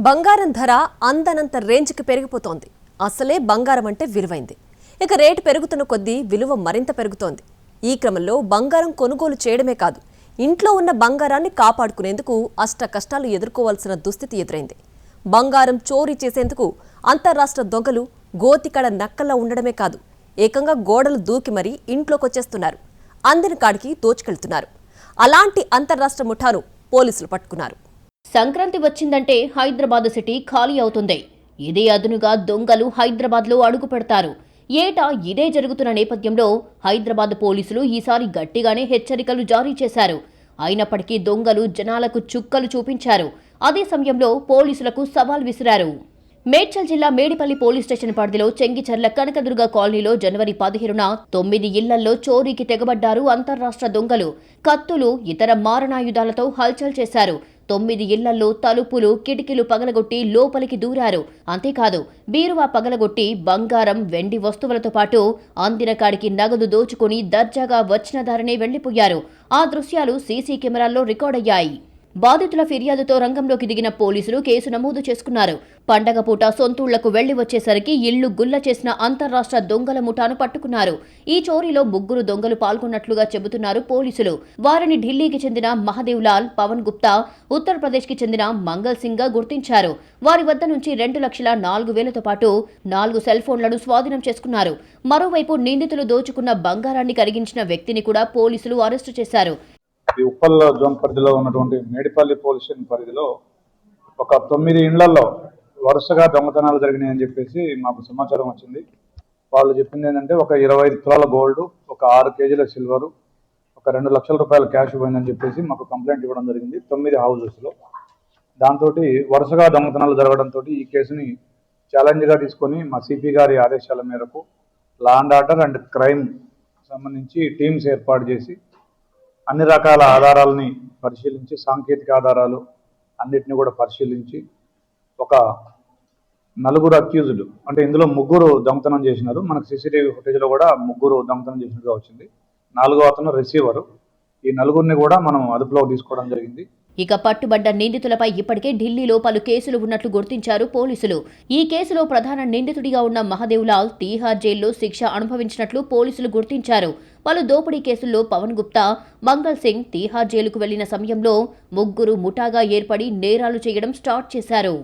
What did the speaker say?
బంగారం ధర అందనంత రేంజ్కి పెరిగిపోతోంది. అసలే బంగారం అంటే విలువైంది. ఇక రేటు పెరుగుతున్న కొద్దీ విలువ మరింత పెరుగుతోంది. ఈ క్రమంలో బంగారం కొనుగోలు చేయడమే కాదు, ఇంట్లో ఉన్న బంగారాన్ని కాపాడుకునేందుకు అష్ట కష్టాలు ఎదుర్కోవాల్సిన దుస్థితి ఎదురైంది. బంగారం చోరీ చేసేందుకు అంతర్రాష్ట్ర దొంగలు గోతికడ నక్కల్లా ఉండడమే కాదు, ఏకంగా గోడలు దూకి మరీ ఇంట్లోకొచ్చేస్తున్నారు. అందిన కాడికి దోచుకెళ్తున్నారు. అలాంటి అంతర్రాష్ట్ర ముఠాను పోలీసులు పట్టుకున్నారు. సంక్రాంతి వచ్చిందంటే హైదరాబాద్ సిటీ ఖాళీ అవుతుంది. ఇదే అదునుగా దొంగలు హైదరాబాద్లో అడుగు పెడతారు. ఏటా ఇదే జరుగుతున్న నేపథ్యంలో హైదరాబాద్ పోలీసులు ఈసారి గట్టిగానే హెచ్చరికలు జారీ చేశారు. అయినప్పటికీ దొంగలు జనాలకు చుక్కలు చూపించారు. అదే సమయంలో పోలీసులకు సవాల్ విసిరారు. మేడ్చల్ జిల్లా మేడిపల్లి పోలీస్ స్టేషన్ పరిధిలో చెంగిచెర్ల కనకదుర్గ కాలనీలో జనవరి 17న 9 ఇళ్లలో చోరీకి తెగబడ్డారు అంతర్రాష్ట్ర దొంగలు. కత్తులు, ఇతర మారణాయుధాలతో హల్చల్ చేశారు. 9 ఇళ్లలో తలుపులు, కిటికీలు పగలగొట్టి లోపలికి దూరారు. అంతేకాదు, బీరువా పగలగొట్టి బంగారం, వెండి వస్తువులతో పాటు అందిన కాడికి నగదు దోచుకుని దర్జాగా వచ్చిన దారినే వెళ్లిపోయారు. ఆ దృశ్యాలు సీసీ కెమెరాల్లో రికార్డయ్యాయి. బాధితుల ఫిర్యాదుతో రంగంలోకి దిగిన పోలీసులు కేసు నమోదు చేసుకున్నారు. పండగ పూట సొంతూళ్లకు వెళ్లి వచ్చేసరికి ఇళ్లు గుల్ల చేసిన అంతర్రాష్ట్ర దొంగల ముఠాను పట్టుకున్నారు. ఈ చోరీలో 3 దొంగలు పాల్గొన్నట్లుగా చెబుతున్నారు పోలీసులు. వారిని ఢిల్లీకి చెందిన మహదేవ్ లాల్, పవన్ గుప్తా, ఉత్తరప్రదేశ్కి చెందిన మంగల్ సింగ్ గా గుర్తించారు. వారి వద్ద నుంచి 2,04,000తో పాటు 4 సెల్ ఫోన్లను స్వాధీనం చేసుకున్నారు. మరోవైపు నిందితులు దోచుకున్న బంగారాన్ని కరిగించిన వ్యక్తిని కూడా పోలీసులు అరెస్టు చేశారు. ఈ ఉప్పల్ జోన్ పరిధిలో ఉన్నటువంటి మేడిపల్లి పోలీస్ స్టేషన్ పరిధిలో ఒక 9 ఇళ్లలో వరుసగా దొంగతనాలు జరిగినాయని చెప్పేసి మాకు సమాచారం వచ్చింది. వాళ్ళు చెప్పింది ఏంటంటే ఒక 25 తులాల గోల్డ్, ఒక 6 కేజీల సిల్వరు, ఒక 2 లక్షల రూపాయల క్యాష్ పోయిందని చెప్పేసి మాకు కంప్లైంట్ ఇవ్వడం జరిగింది 9 హౌజెస్లో. దాంతో వరుసగా దొంగతనాలు జరగడంతో ఈ కేసుని ఛాలెంజ్గా తీసుకొని మా సిపి గారి ఆదేశాల మేరకు law and order and crime సంబంధించి టీమ్స్ ఏర్పాటు చేసి అన్ని రకాల ఆధారాలని పరిశీలించి, సాంకేతిక ఆధారాలు అన్నిటిని కూడా పరిశీలించి ఒక 4 అక్యూజ్డ్, అంటే ఇందులో 3 దొంగతనం చేసినారు. మనకు సీసీటీవీ ఫుటేజ్లో కూడా 3 దొంగతనం చేసినట్టుగా వచ్చింది. 4వ అతను రిసీవరు. ఈ 4గురిని కూడా మనం అదుపులో తీసుకోవడం జరిగింది. ఇక పట్టుబడ్డ నిందితులపై ఇప్పటికే ఢిల్లీలో పలు కేసులు ఉన్నట్లు గుర్తించారు పోలీసులు. ఈ కేసులో ప్రధాన నిందితుడిగా ఉన్న మహదేవ్ లాల్ తీహార్ జైల్లో శిక్ష అనుభవించినట్లు పోలీసులు గుర్తించారు. పలు దోపిడీ కేసుల్లో పవన్ గుప్తా, మంగల్ సింగ్ తీహార్ జైలుకు వెళ్లిన సమయంలో 3 ముఠాగా ఏర్పడి నేరాలు చేయడం స్టార్ట్ చేశారు.